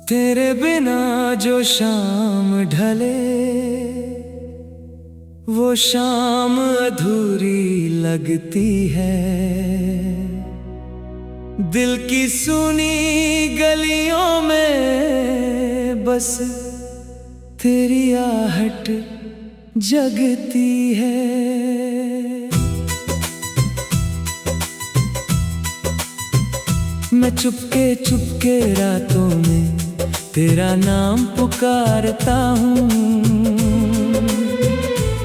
तेरे बिना जो शाम ढले वो शाम अधूरी लगती है। दिल की सुनी गलियों में बस तेरी आहट जगती है। मैं चुपके चुपके रातों में तेरा नाम पुकारता हूँ।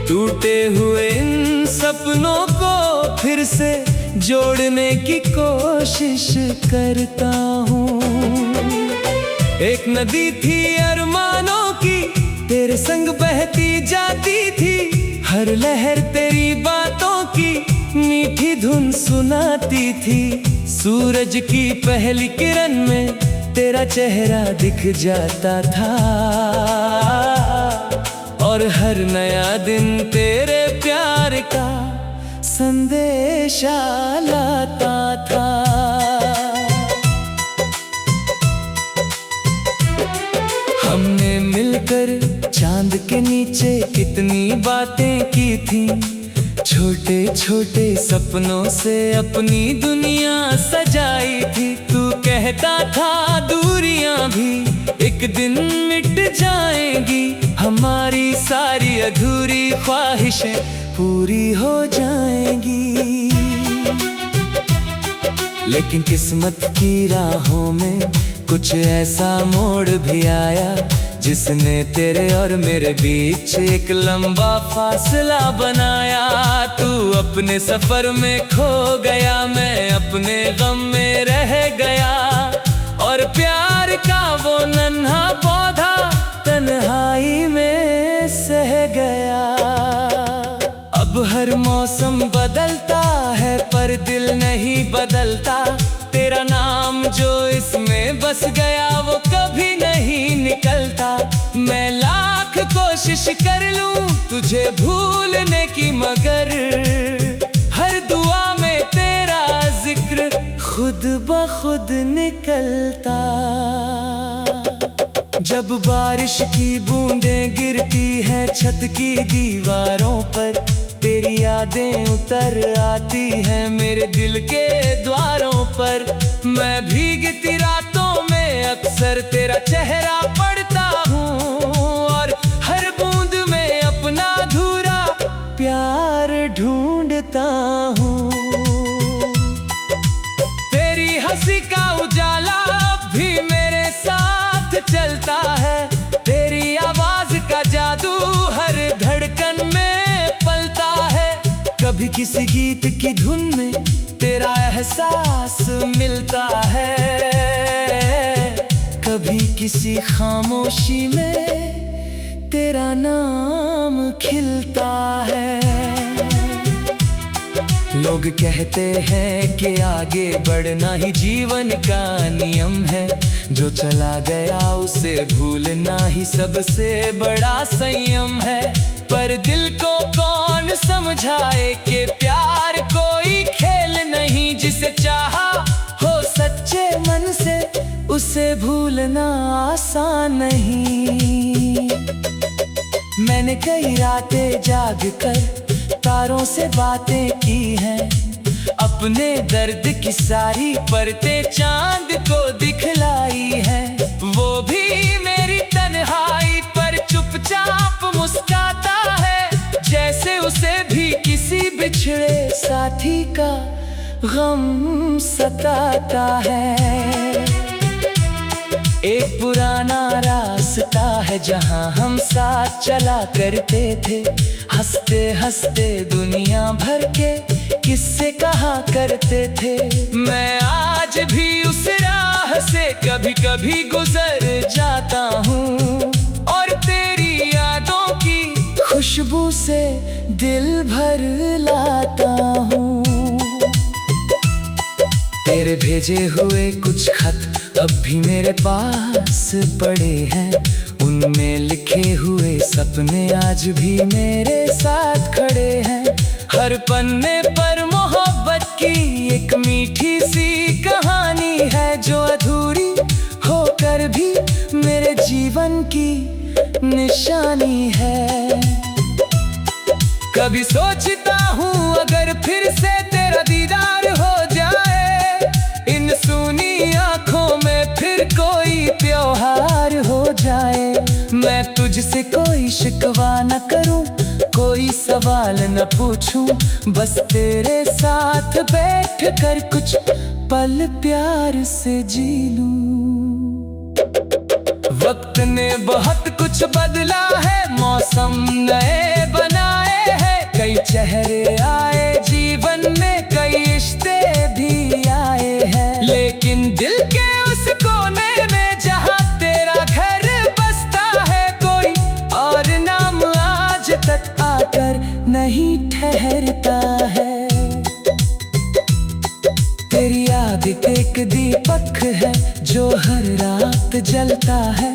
टूटे हुए इन सपनों को फिर से जोड़ने की कोशिश करता हूँ। एक नदी थी अरमानों की, तेरे संग बहती जाती थी। हर लहर तेरी बातों की मीठी धुन सुनाती थी। सूरज की पहली किरण में तेरा चेहरा दिख जाता था और हर नया दिन तेरे प्यार का संदेशा लाता था। हमने मिलकर चांद के नीचे कितनी बातें की थी। छोटे छोटे सपनों से अपनी दुनिया सजाई थी। तू कहता था दूरियां भी एक दिन मिट जाएंगी। हमारी सारी अधूरी ख्वाहिशें पूरी हो जाएंगी। लेकिन किस्मत की राहों में कुछ ऐसा मोड़ भी आया जिसने तेरे और मेरे बीच एक लंबा फासला बनाया। तू अपने सफर में खो गया, मैं अपने गम में रह गया और प्यार का वो नन्हा पौधा तन्हाई में सह गया। अब हर मौसम बदलता है पर दिल नहीं बदलता। तेरा नाम जो इसमें बस गया वो कभी नहीं निकलता। मैं लाख कोशिश कर लूं तुझे भूलने की, मगर हर दुआ में तेरा जिक्र खुद ब खुद निकलता। जब बारिश की बूंदें गिरती हैं छत की दीवारों पर, तेरी यादें उतर आती हैं मेरे दिल के द्वारों पर। मैं भीगती रातों में अक्सर तेरा चेहरा पढ़ता हूँ और हर बूंद में अपना अधूरा प्यार ढूंढता हूँ। तेरी हंसी का उजाला अब भी मेरे साथ चलता है। तेरी आवाज का जादू हर धड़कन में पलता है। कभी किसी गीत की धुन में तेरा एहसास मिलता है, कभी किसी खामोशी में तेरा नाम खिलता है। लोग कहते हैं कि आगे बढ़ना ही जीवन का नियम है। जो चला गया उसे भूलना ही सबसे बड़ा संयम है। पर दिल को कौन समझाए कि प्यार कोई खेल नहीं। जिसे चाहा हो सच्चे मन से उसे भूलना आसान नहीं। मैंने कई रातें जाग कर तारों से बातें की हैं। अपने दर्द की सारी परतें चांद को दिखलाई है। वो भी मेरी तन्हाई पर चुपचाप मुस्काता है, जैसे उसे भी किसी बिछड़े साथी का गम सताता है। एक पुराना रास्ता है जहां हम साथ चला करते थे। हंसते हंसते दुनिया भर के किस्से कहा करते थे। मैं आज भी उस राह से कभी कभी गुजर जाता हूँ और तेरी यादों की खुशबू से दिल भर लाता हूँ। तेरे भेजे हुए कुछ खत अब भी मेरे पास पड़े हैं। उनमें लिखे हुए सपने आज भी मेरे साथ खड़े हैं। हर पन्ने पर मोहब्बत की एक मीठी सी कहानी है जो अधूरी होकर भी जीवन की निशानी है। कभी सोचता हूँ अगर फिर से तेरा दीदार हो जाए, इन सूनी आँखों में फिर कोई त्योहार हो जाए। मैं तुझसे कोई शिकवा न करूँ, कोई सवाल न पूछूं, बस तेरे साथ बैठ कर कुछ पल प्यार से जी लूं। वक्त ने बहुत कुछ बदला है, मौसम नए बनाए हैं, कई चेहरे आए जीवन में, कई रिश्ते भी आए हैं। लेकिन दिल के उस कोने में जहाँ तेरा घर बसता है, कोई और नाम आज तक आकर नहीं ठहरता है। तेरी याद एक दीपक है जो हर रात जलता है,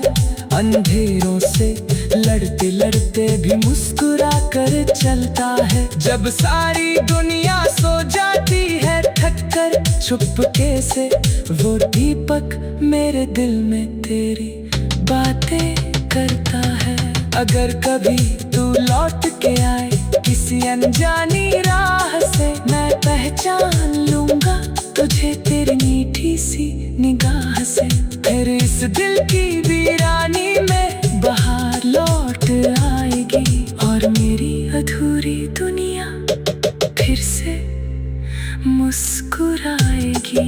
अंधेरों से लड़ते लड़ते भी मुस्कुरा कर चलता है। जब सारी दुनिया सो जाती है थक कर चुपके से, वो दीपक मेरे दिल में तेरी बातें करता है। अगर कभी तू लौट के आए किसी अनजानी राह से, मैं पहचान लूंगा तुझे तेरी मीठी सी निगाह से। फिर इस दिल की वीरानी में बहार लौट आएगी, और मेरी अधूरी दुनिया फिर से मुस्कुराएगी।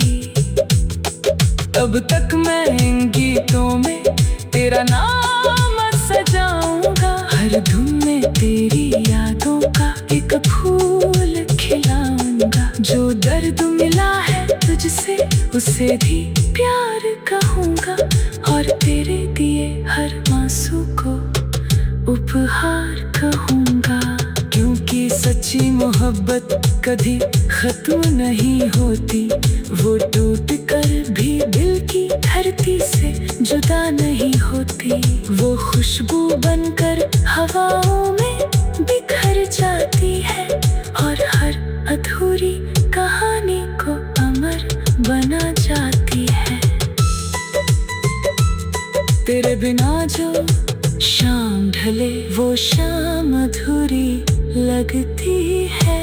तब तक मैं इन गीतों में तेरा नाम सजाऊंगा, हर धुन में तेरी यादों का एक फूल खिलाऊंगा। जो दर्द मिला है तुझसे उसे भी प्यार कहूंगा, और तेरे दिए हर आंसू को उपहार कहूंगा। क्योंकि सच्ची मोहब्बत कभी खत्म नहीं होती, वो टूट कर भी दिल की धरती से जुदा नहीं होती। वो खुशबू बनकर हवाओं में बिखर जाती है, और हर अधूरी कहानी को अमर बना जाती है। तेरे बिना जो शाम ढले वो शाम अधूरी लगती है।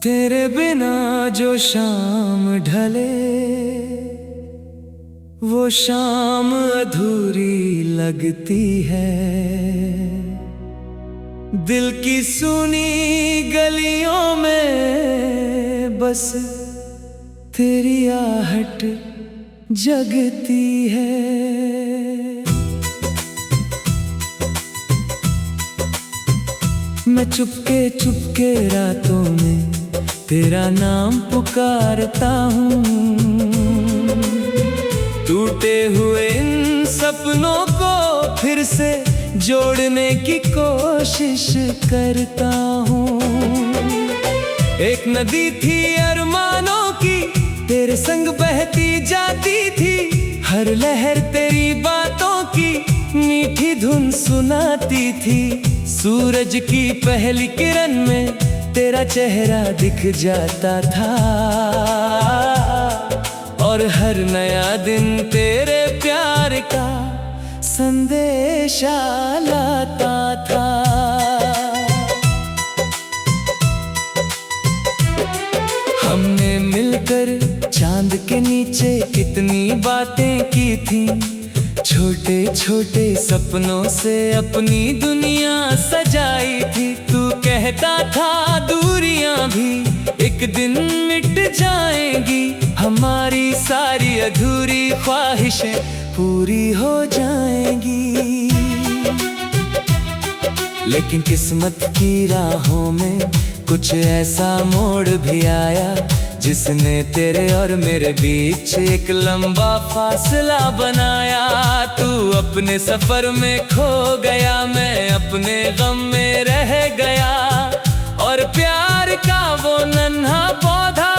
तेरे बिना जो शाम ढले वो शाम अधूरी लगती है। दिल की सुनी गलियों में बस तेरी आहट जगती है। मैं चुपके चुपके रातों में तेरा नाम पुकारता हूँ, टूटे हुए इन सपनों को फिर से जोड़ने की कोशिश करता हूँ। एक नदी थी अरमानों की, तेरे संग बहती जाती थी, हर लहर तेरी बातों की मीठी धुन सुनाती थी। सूरज की पहली किरण में तेरा चेहरा दिख जाता था, और हर नया दिन तेरे प्यार का संदेशा लाता था। हमने मिलकर चांद के नीचे कितनी बातें की थी, छोटे छोटे सपनों से अपनी दुनिया सजाई थी। तू कहता था दूरियां भी एक दिन मिट जाएंगी, हमारी सारी अधूरी ख्वाहिशें पूरी हो जाएंगी। लेकिन किस्मत की राहों में कुछ ऐसा मोड़ भी आया, जिसने तेरे और मेरे बीच एक लंबा फासला बनाया। तू अपने सफर में खो गया, मैं अपने गम में रह गया, और प्यार का वो नन्हा पौधा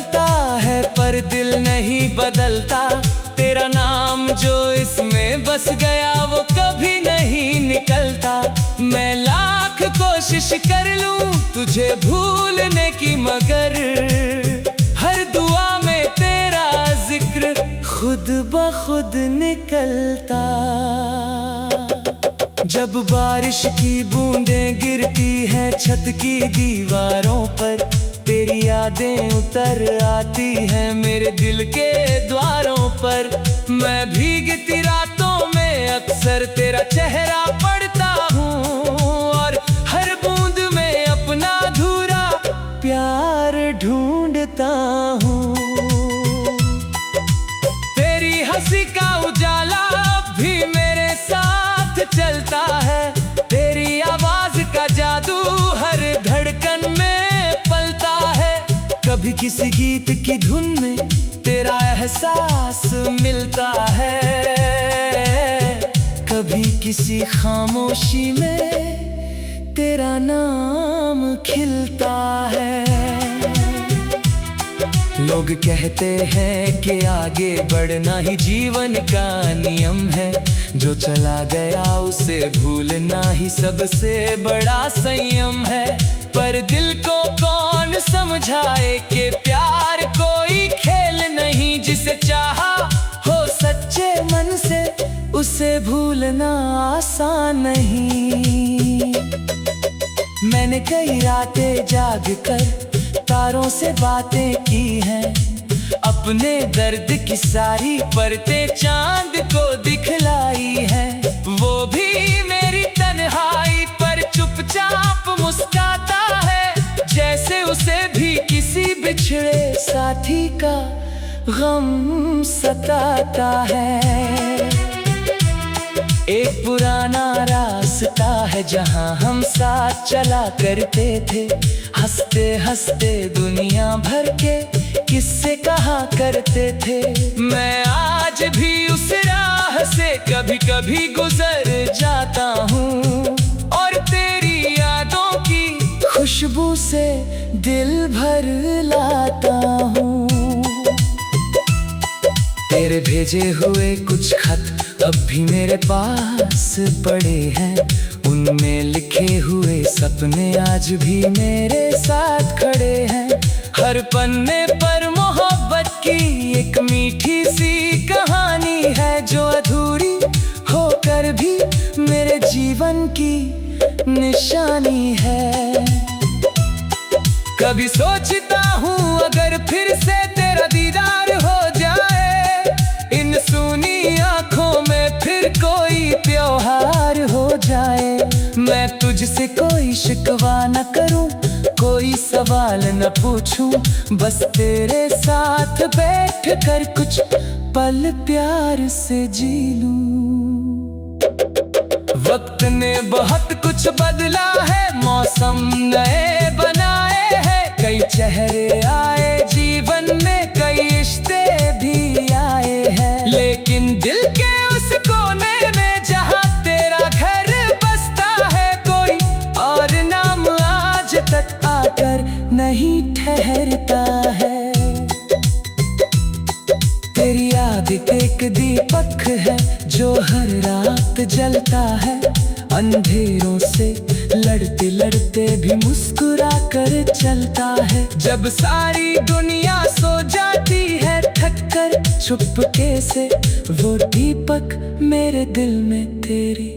बदलता है पर दिल नहीं बदलता। तेरा नाम जो इसमें बस गया वो कभी नहीं निकलता। मैं लाख कोशिश कर लूं तुझे भूलने की, मगर हर दुआ में तेरा जिक्र खुद ब खुद निकलता। जब बारिश की बूंदें गिरती हैं छत की दीवारों पर, तेरी यादें उतर आती हैं मेरे दिल के द्वारों पर। मैं भीगती रातों में अक्सर तेरा चेहरा पढ़ता हूँ, और हर बूंद में अपना अधूरा प्यार ढूंढता हूँ। तेरी हंसी का उजाला अब भी मेरे साथ चलता है, तेरी आवाज का जादू हर धड़कन में पलता है। कभी किसी गीत की धुन में तेरा एहसास मिलता है, कभी किसी खामोशी में तेरा नाम खिलता है। लोग कहते हैं कि आगे बढ़ना ही जीवन का नियम है, जो चला गया उसे भूलना ही सबसे बड़ा संयम है। पर दिल को कौन समझाए कि प्यार कोई खेल नहीं, जिसे चाहा हो सच्चे मन से उसे भूलना आसान नहीं। मैंने कई रातें जाग कर तारों से बातें की हैं, अपने दर्द की सारी परतें चांद को दिखलाई है। वो भी मेरी तन्हाई पर चुपचाप मुस्काता है, जैसे उसे भी किसी बिछड़े साथी का गम सताता है। एक पुराना रास्ता है जहां हम साथ चला करते थे, हंसते हंसते दुनिया भर के किस्से कहा करते थे। मैं आज भी उस राह से कभी कभी गुजर जाता हूँ, और तेरी यादों की खुशबू से दिल भर लाता हूँ। तेरे भेजे हुए कुछ खत अब भी मेरे पास पड़े हैं, उनमें लिखे हुए सपने आज भी मेरे साथ खड़े हैं। हर पन्ने पर मोहब्बत की एक मीठी सी कहानी है, जो अधूरी होकर भी मेरे जीवन की निशानी है। कभी सोचता हूँ अगर फिर से तेरा दीदार हो जाए, इन सूनी आँखों में फिर कोई त्योहार हो जाए। मैं तुझसे कोई शिकवा न करूं, कोई सवाल न पूछूं, बस तेरे साथ बैठ कर कुछ पल प्यार से जी लूं। वक्त ने बहुत कुछ बदला है, मौसम नए बनाए हैं, कई चेहरे आए जीवन में, कई रिश्ते भी आए हैं। लेकिन दिल के उस कोने में जहां तेरा घर बसता है, कोई और नाम आज तक आकर नहीं ठहरता है। तेरी याद एक दीपक है जो हर रात जलता है, अंधेरों से लड़ते लड़ते भी मुस्कुरा कर चलता है। जब सारी दुनिया सो जाती है थक कर चुपके से, वो दीपक मेरे दिल में तेरी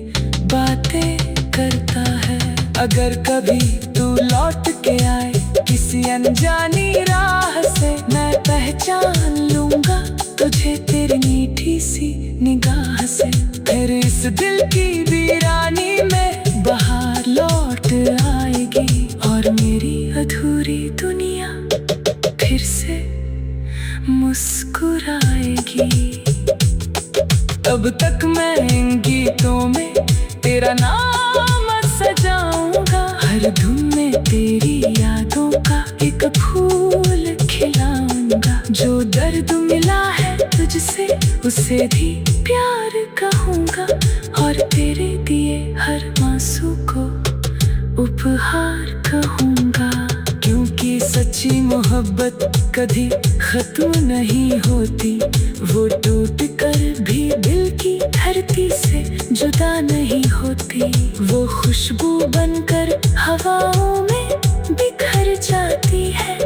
बातें करता है। अगर कभी तू लौट के आए किसी अनजानी राह से, मैं पहचान लूंगा तुझे तेरी मीठी सी निगाह से। फिर इस दिल की वीरानी में बहार लौट आएगी, और मेरी अधूरी दुनिया फिर से मुस्कुराएगी। तब तक मैं इन गीतों में तेरा नाम सजाऊंगा, हर धुन में तेरी यादों का एक फूल खिलाऊंगा। जो दर्द मिला है तुझसे उसे भी प्यार कहूंगा, और तेरे दिए हर आंसू को उपहार कहूंगा। क्योंकि सच सच्ची मोहब्बत कभी खत्म नहीं होती, वो टूट कर भी दिल की धरती से जुदा नहीं होती। वो खुशबू बनकर हवाओं में बिखर जाती है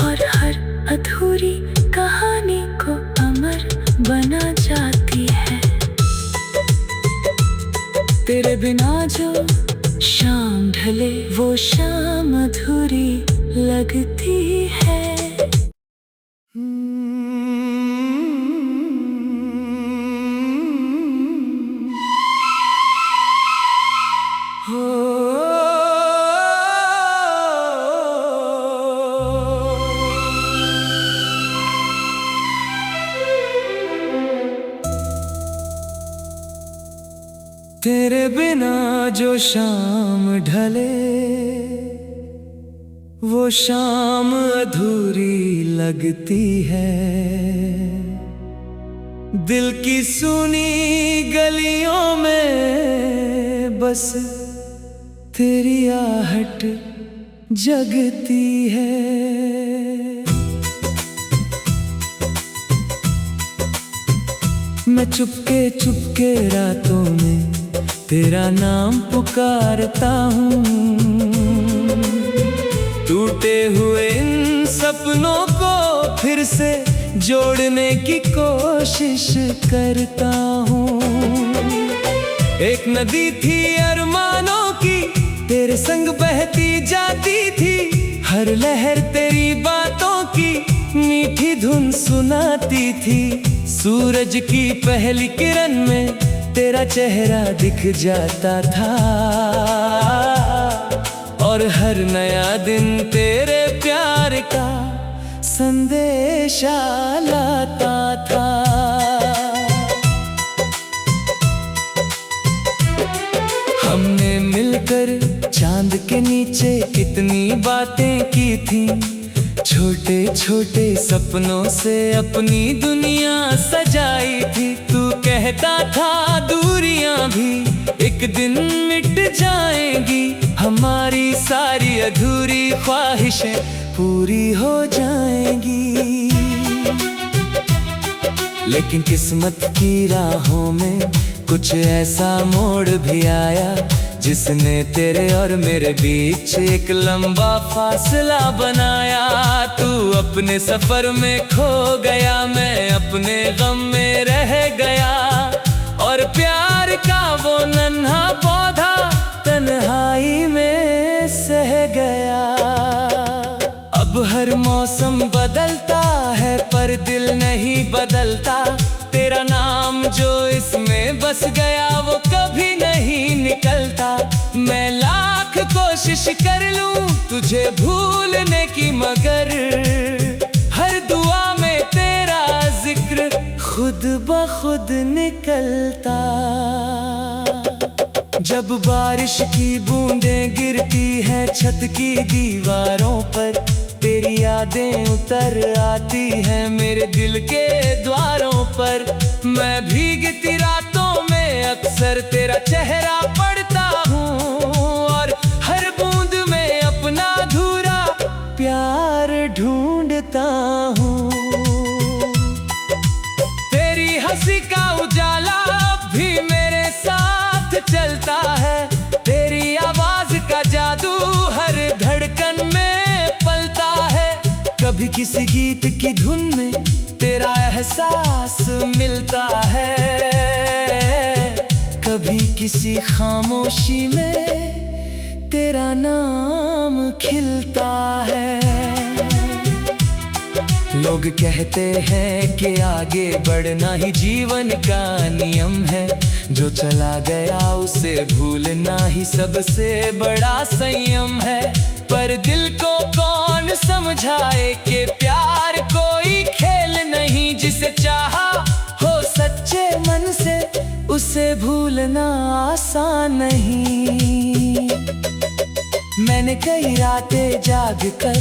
और हर अधूरी कहानी को अमर बना जाती है। तेरे बिना जो शाम ढले वो शाम अधूरी लगती है। तेरे बिना जो शाम ढले वो शाम अधूरी लगती है। दिल की सुनी गलियों में बस तेरी आहट जगती है। मैं चुपके चुपके रातों में तेरा नाम पुकारता हूँ, टूटे हुए इन सपनों को फिर से जोड़ने की कोशिश करता हूँ। एक नदी थी अरमानों की, तेरे संग बहती जाती थी, हर लहर तेरी बातों की मीठी धुन सुनाती थी। सूरज की पहली किरण में तेरा चेहरा दिख जाता था और हर नया दिन तेरे प्यार का संदेशा लाता था। हमने मिलकर चांद के नीचे कितनी बातें की थी, छोटे छोटे सपनों से अपनी दुनिया सजाई थी। तू कहता था दूरियां भी एक दिन मिट जाएंगी, हमारी सारी अधूरी ख्वाहिशें पूरी हो जाएंगी। लेकिन किस्मत की राहों में कुछ ऐसा मोड़ भी आया, जिसने तेरे और मेरे बीच एक लंबा फासला बनाया। तू अपने सफर में खो गया, मैं अपने गम में रह गया, और प्यार का वो नन्हा पौधा तन्हाई में सह गया। अब हर मौसम बदलता है पर दिल नहीं बदलता। तेरा नाम जो इसमें बस गया वो कभी नहीं निकलता। मैं लाख कोशिश कर लूं तुझे भूलने की, मगर हर दुआ में तेरा जिक्र खुद ब खुद निकलता। जब बारिश की बूंदें गिरती हैं छत की दीवारों पर, तेरी यादें उतर आती हैं मेरे दिल के द्वारों पर। मैं भीगती रातों में अक्सर तेरा चेहरा पढ़ता हूँ, और हर बूंद में अपना अधूरा प्यार ढूंढता हूँ। तेरी हंसी का उजाला अब भी मेरे साथ चलता है, तेरी आवाज का जादू हर धड़कन में पलता है। कभी किसी गीत की धुन में तेरा एहसास मिलता है, कभी किसी खामोशी में तेरा नाम खिलता है। लोग कहते हैं कि आगे बढ़ना ही जीवन का नियम है, जो चला गया उसे भूलना ही सबसे बड़ा संयम है। पर दिल को कौन समझाए कि प्यार कोई खेल नहीं, जिसे चाहा हो सच्चे मन से उसे भूलना आसान नहीं। मैंने कई रातें जाग कर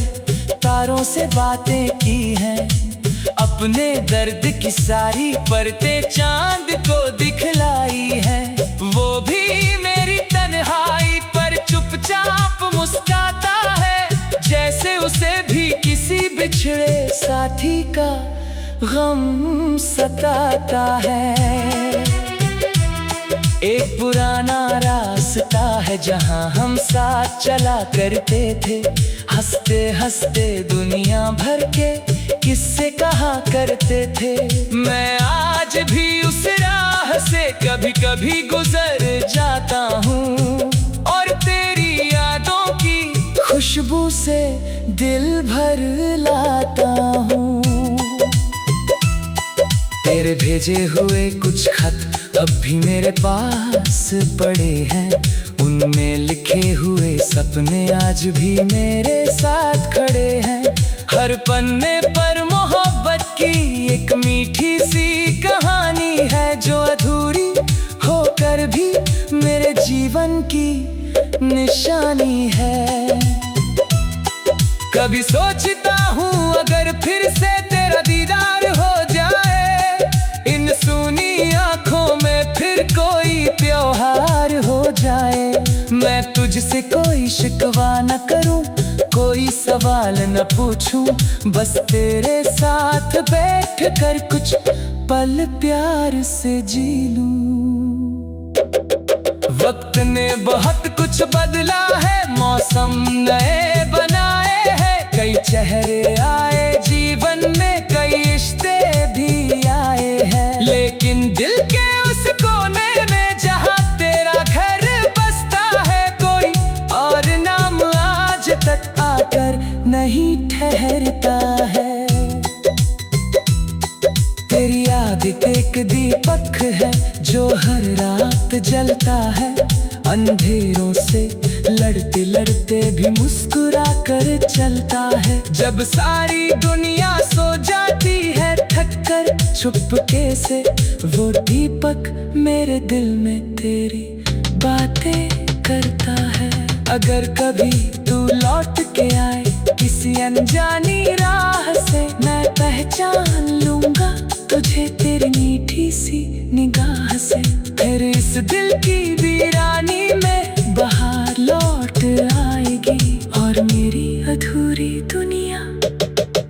तारों से बातें की हैं, अपने दर्द की सारी परतें चांद को दिखलाई है। वो भी मेरी तन्हाई पर चुपचाप मुस्काता है, जैसे उसे भी किसी बिछड़े साथी का गम सताता है। एक पुराना रास्ता है जहां हम साथ चला करते थे, हंसते हंसते दुनिया भर के किस्से कहा करते थे। मैं आज भी उस राह से कभी कभी गुजर जाता हूँ और तेरी यादों की खुशबू से दिल भर लाता हूँ। तेरे भेजे हुए कुछ खत अब भी मेरे पास पड़े हैं, उनमें लिखे हुए सपने आज भी मेरे साथ खड़े हैं। हर पन्ने पर मोहब्बत की एक मीठी सी कहानी है, जो अधूरी होकर भी मेरे जीवन की निशानी है। कभी सोचता हूँ अगर फिर से तेरा दीदार हो जाए, इन सूनी आँखों में फिर कोई त्योहार हो जाए। मैं तुझसे कोई शिकवा न करूं, कोई सवाल न पूछूं, बस तेरे साथ बैठ कर कुछ पल प्यार से जी लूं। वक्त ने बहुत कुछ बदला है, मौसम नए बनाए हैं, कई चेहरे आए जीवन में, कई रिश्ते भी आए हैं। लेकिन दिल के उस कोने में जहां तेरा घर बसता है, कोई और नाम आज तक आकर नहीं ठहरता है। तेरी याद एक दीपक है जो हर रात जलता है, अंधेरों से लड़ते लड़ते भी मुस्कुरा कर चलता है। जब सारी दुनिया सो जाती है थक कर चुपके से, वो दीपक मेरे दिल में तेरी बातें करता है। अगर कभी तू लौट के आए किसी अनजानी राह से, मैं पहचान लूंगा तुझे तेरी मीठी सी निगाह से। फिर इस दिल की वीरानी में बहार लौट आएगी और मेरी अधूरी दुनिया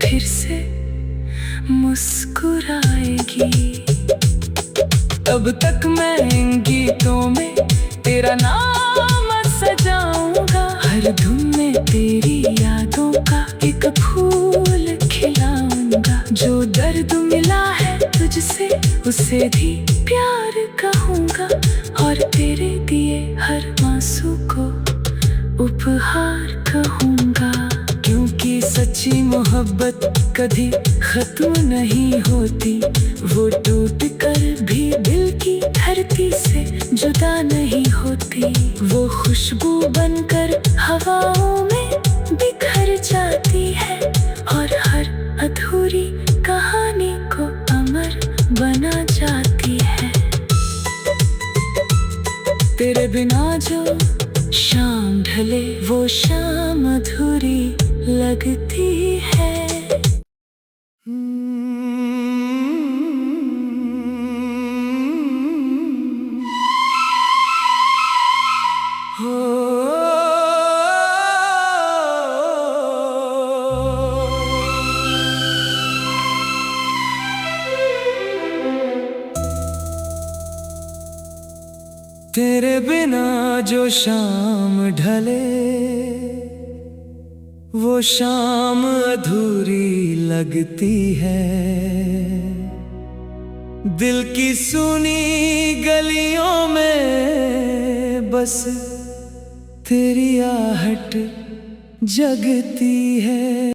फिर से मुस्कुराएगी। तब तक मैं इन गीतों में तेरा नाम सजाऊंगा, हर धुन में तेरी यादों का एक फूल खिलाऊंगा। जो दर्द मिला है तुझसे उसे भी प्यार कहूंगा, और तेरे दिए हर आंसू को उपहार कहूंगा। क्योंकि सच्ची मोहब्बत कभी खत्म नहीं होती, वो टूट कर भी दिल की धरती से जुदा नहीं होती। वो खुशबू बनकर हवाओं में बिखर जाती है और हर अधूरी कहानी को अमर बना जाती है। तेरे बिना जो शाम ढले वो शाम अधूरी लगती है। तेरे बिना जो शाम ढले वो शाम अधूरी लगती है। दिल की सुनी गलियों में बस तेरी आहट जगती है।